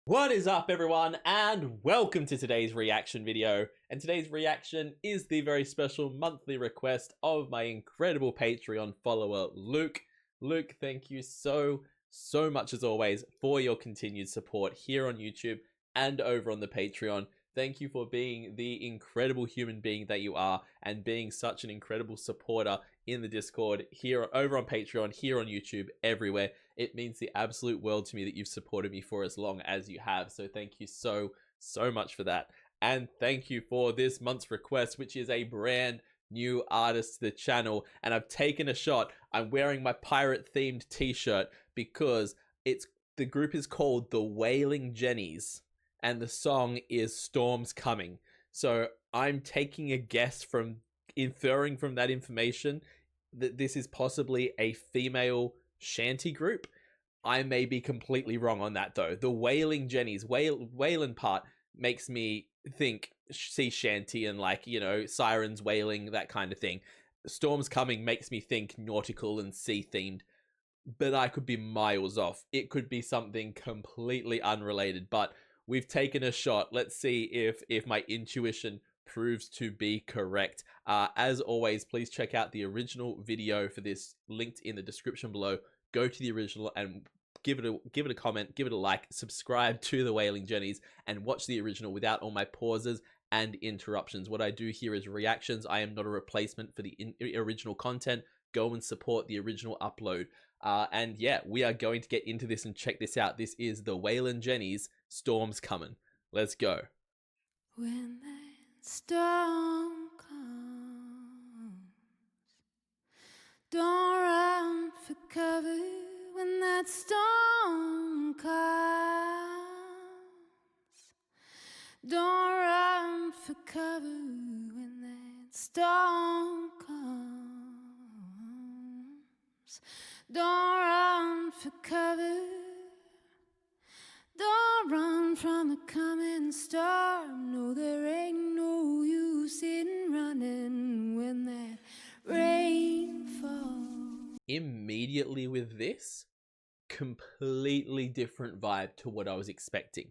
What is up, everyone, and welcome to today's reaction video. And today's reaction is the very special monthly request of my incredible Patreon follower, Luke. Luke, thank you so much, as always, for your continued support here on YouTube and over on the Patreon. Thank you for being the incredible human being that you are and being such an incredible supporter in the Discord, here, over on Patreon, here on YouTube, everywhere. It means the absolute world to me that you've supported me for as long as you have. So thank you so much for that. And thank you for this month's request, which is a brand new artist to the channel. And I've taken a shot. I'm wearing my pirate themed t-shirt because the group is called the Wailin Jennies. And the song is Storms Coming. So I'm taking a guess from inferring from that information that this is possibly a female shanty group. I may be completely wrong on that though. The Wailin Jennies, Wailin part makes me think sea shanty and, like, you know, sirens wailing, that kind of thing. Storms Coming makes me think nautical and sea themed. But I could be miles off. It could be something completely unrelated, but we've taken a shot. Let's see if my intuition proves to be correct. As always, please check out the original video for this, linked in the description below. Go to the original and give it a comment, give it a like, subscribe to the Wailin Jennies, and watch the original without all my pauses and interruptions. What I do here is reactions. I am not a replacement for the original content. Go and support the original upload. And yeah, we are going to get into this and check this out. This is the Wailin Jennies, Storms Coming. Let's go. When that storm comes, don't run for cover. When that storm comes, don't run for cover. When that storm comes, don't run for cover. Don't run from the coming storm. No, there ain't no use in running when that rain falls. Immediately with this, completely different vibe to what I was expecting.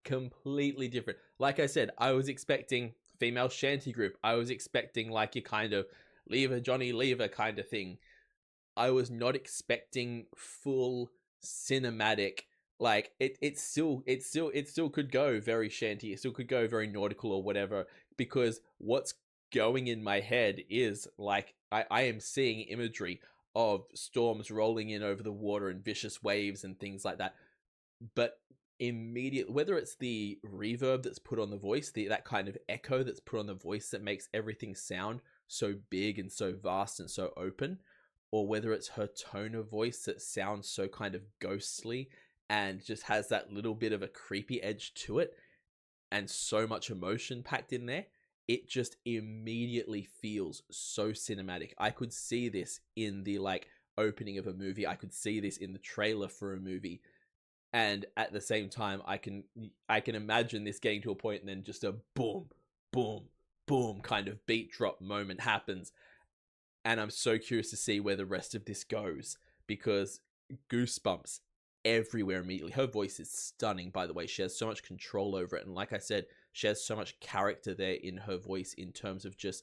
Completely different. Like I said, I was expecting female shanty group. I was expecting like your kind of leave her Johnny leave her kind of thing. I was not expecting full cinematic. Like it still could go very shanty. It still could go very nautical or whatever, because what's going in my head is like I am seeing imagery of storms rolling in over the water and vicious waves and things like that. But immediately, whether it's the reverb that's put on the voice, that kind of echo that's put on the voice that makes everything sound so big and so vast and so open, or whether it's her tone of voice that sounds so kind of ghostly and just has that little bit of a creepy edge to it and so much emotion packed in there, it just immediately feels so cinematic. I could see this in the like opening of a movie. I could see this in the trailer for a movie. And at the same time, I can imagine this getting to a point and then just a boom, boom, boom kind of beat drop moment happens. And I'm so curious to see where the rest of this goes, because goosebumps everywhere immediately. Her voice is stunning, by the way. She has so much control over it, and like I said, she has so much character there in her voice, in terms of just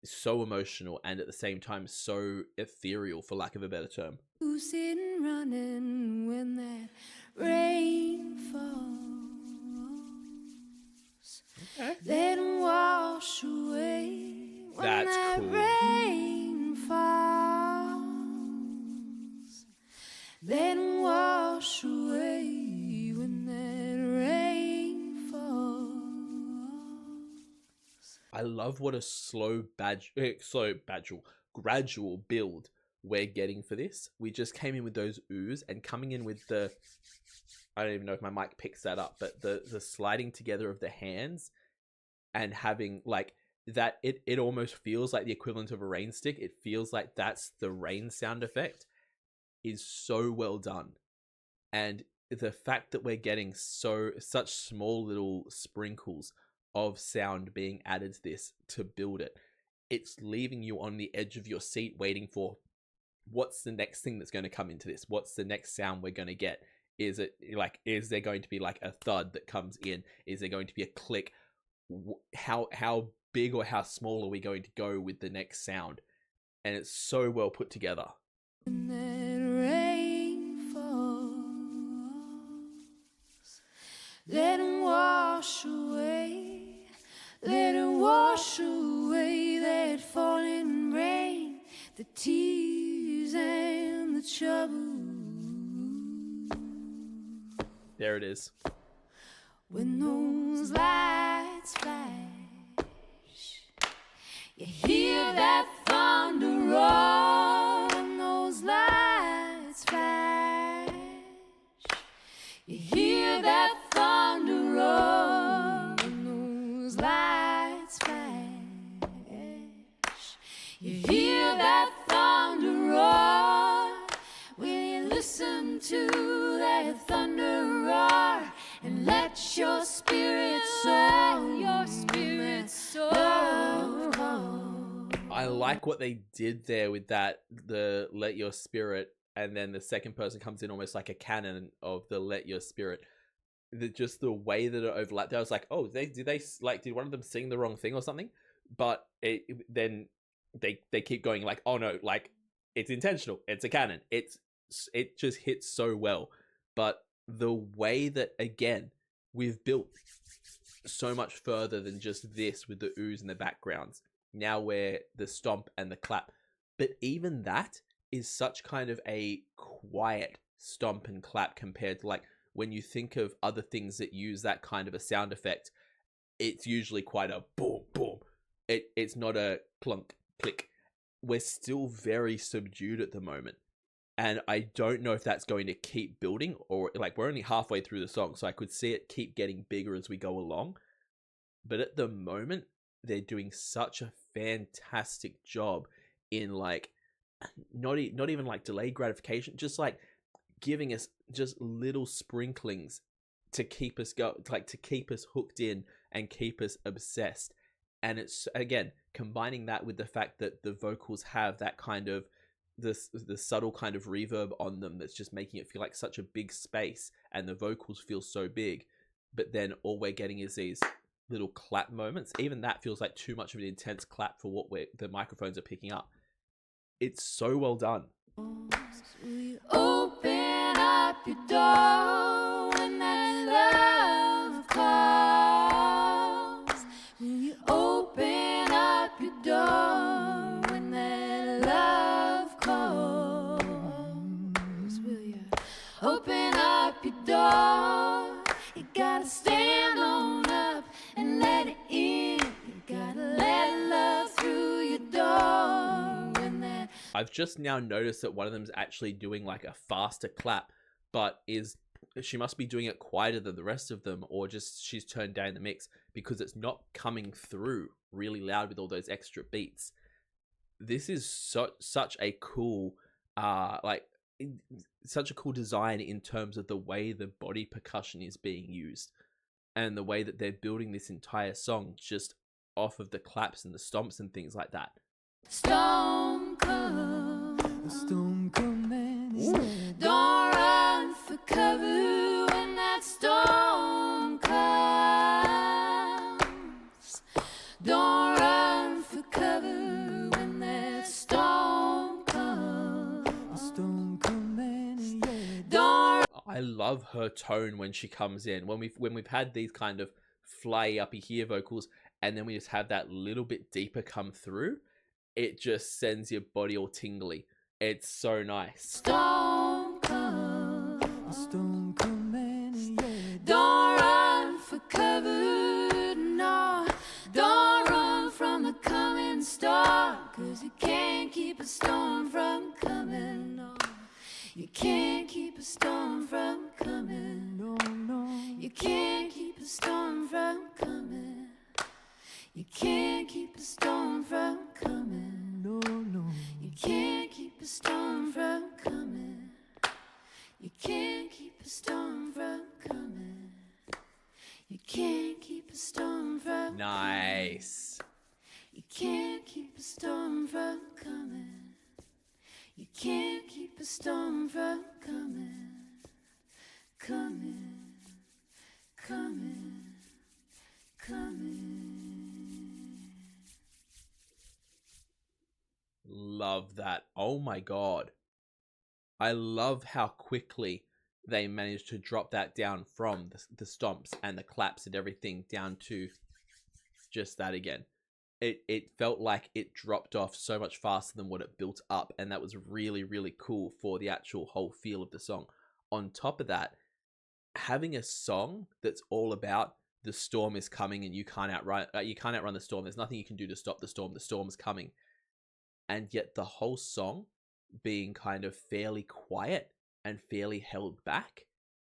so emotional and at the same time so ethereal, for lack of a better term. Who's sitting running when that rain falls? Okay. Then wash away when That's that cool. rain falls. Then wash away when that rain falls. I love what a gradual build we're getting for this. We just came in with those oohs and coming in with the, I don't even know if my mic picks that up, but the sliding together of the hands and having like that, it almost feels like the equivalent of a rain stick. It feels like that's the rain sound effect, is so well done. And the fact that we're getting such small little sprinkles of sound being added to this to build it, it's leaving you on the edge of your seat waiting for what's the next thing that's going to come into this, what's the next sound we're going to get. Is it like, is there going to be like a thud that comes in? Is there going to be a click? How big or how small are we going to go with the next sound? And it's so well put together. When that rain falls, let it wash away, let it wash away that falling rain, the tears and the trouble. There it is. When those lights flash, you hear that thunder roar. When those lights flash, you hear that thunder roar. When those lights flash, you hear that thunder roar. Will you listen to that thunder roar and let your spirit soar, your spirit soar? I like what they did there with that, the let your spirit, and then the second person comes in almost like a canon of the let your spirit. Just the way that it overlapped, I was like, oh, did one of them sing the wrong thing or something? But then they keep going like, oh no, like it's intentional, it's a canon, it just hits so well. But the way that, again, we've built so much further than just this with the oohs and the backgrounds. Now we're the stomp and the clap. But even that is such kind of a quiet stomp and clap compared to like when you think of other things that use that kind of a sound effect, it's usually quite a boom, boom. It's not a clunk, click. We're still very subdued at the moment. And I don't know if that's going to keep building, or like we're only halfway through the song, so I could see it keep getting bigger as we go along. But at the moment, they're doing such a fantastic job in like not even like delayed gratification, just like giving us just little sprinklings to keep us to keep us hooked in and keep us obsessed. And it's, again, combining that with the fact that the vocals have that kind of the subtle kind of reverb on them that's just making it feel like such a big space, and the vocals feel so big, but then all we're getting is these little clap moments. Even that feels like too much of an intense clap for what the microphones are picking up. It's so well done. Open up your door when that love calls. Will you open up your door when that love calls? Will you open up your door? You gotta stand on up and let it in. You gotta let love through your door when that. I've just now noticed that one of them is actually doing like a faster clap, but she must be doing it quieter than the rest of them, or just she's turned down the mix because it's not coming through really loud with all those extra beats. This is such a cool such a cool design in terms of the way the body percussion is being used and the way that they're building this entire song just off of the claps and the stomps and things like that. Storm come, don't run for cover when that storm comes. Don't run for cover when that storm comes. Don't. I love her tone when she comes in. When we've had these kind of fly uppy here vocals, and then we just have that little bit deeper come through, it just sends your body all tingly. It's so nice. Storm come, don't run for cover, no. Don't run from the coming storm, 'cause you can't keep a storm from coming, no. You can't keep a storm from coming, no, no. You can't keep a storm from coming. You can't keep a storm from coming, no, no. You can't keep a storm from coming. You can't keep a storm from coming. You can't keep a storm from Nice. You can't keep a storm from coming. You can't keep a storm from coming. coming, coming, coming. Love that. Oh my god. I love how quickly they managed to drop that down from the stomps and the claps and everything down to just that again. It felt like it dropped off so much faster than what it built up, and that was really, really cool for the actual whole feel of the song. On top of that, having a song that's all about the storm is coming and you can't outrun the storm. There's nothing you can do to stop the storm. The storm is coming. And yet the whole song being kind of fairly quiet and fairly held back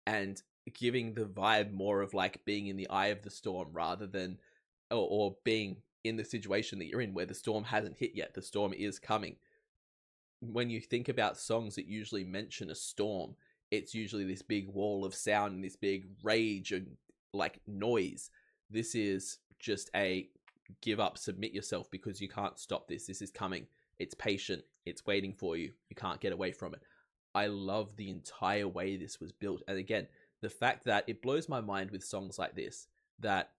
and giving the vibe more of like being in the eye of the storm rather than or being in the situation that you're in where the storm hasn't hit yet. The storm is coming. When you think about songs that usually mention a storm, it's usually this big wall of sound and this big rage and like noise. This is just a give up, submit yourself because you can't stop this. This is coming. It's patient. It's waiting for you. You can't get away from it. I love the entire way this was built. And again, the fact that it blows my mind with songs like this, that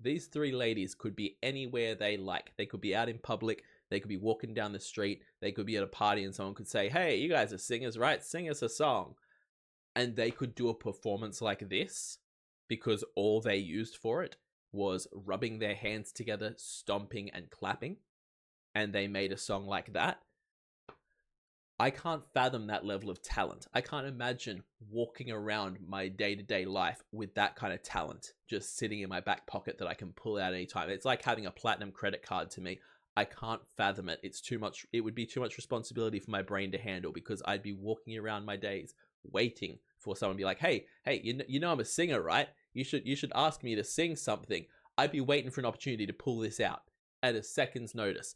these three ladies could be anywhere they like. They could be out in public. They could be walking down the street. They could be at a party and someone could say, hey, you guys are singers, right? Sing us a song. And they could do a performance like this because all they used for it was rubbing their hands together, stomping and clapping. And they made a song like that. I can't fathom that level of talent. I can't imagine walking around my day-to-day life with that kind of talent just sitting in my back pocket that I can pull out anytime. It's like having a platinum credit card to me. I can't fathom it. It's too much. It would be too much responsibility for my brain to handle because I'd be walking around my days waiting for someone to be like, hey, you know I'm a singer, right? You should ask me to sing something. I'd be waiting for an opportunity to pull this out at a second's notice.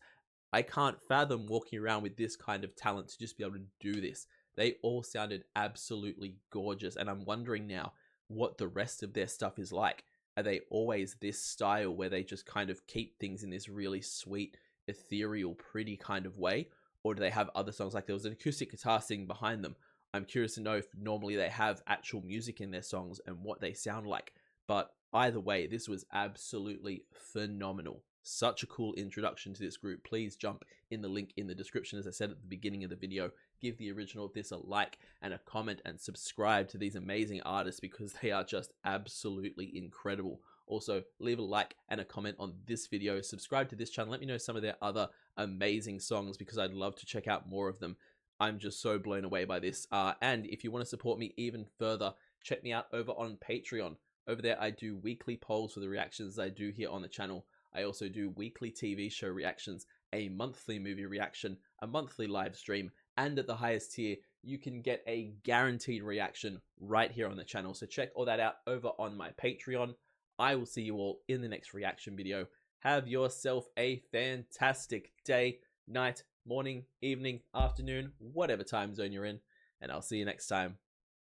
I can't fathom walking around with this kind of talent to just be able to do this. They all sounded absolutely gorgeous, and I'm wondering now what the rest of their stuff is like. Are they always this style where they just kind of keep things in this really sweet, ethereal, pretty kind of way? Or do they have other songs like there was an acoustic guitar singing behind them? I'm curious to know if normally they have actual music in their songs and what they sound like. But either way, this was absolutely phenomenal. Such a cool introduction to this group. Please jump in the link in the description, as I said at the beginning of the video. Give the original of this a like and a comment and subscribe to these amazing artists because they are just absolutely incredible. Also, leave a like and a comment on this video. Subscribe to this channel. Let me know some of their other amazing songs because I'd love to check out more of them. I'm just so blown away by this. And if you want to support me even further, check me out over on Patreon. Over there, I do weekly polls for the reactions I do here on the channel. I also do weekly TV show reactions, a monthly movie reaction, a monthly live stream, and at the highest tier, you can get a guaranteed reaction right here on the channel. So check all that out over on my Patreon. I will see you all in the next reaction video. Have yourself a fantastic day, night, morning, evening, afternoon, whatever time zone you're in, and I'll see you next time.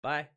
Bye.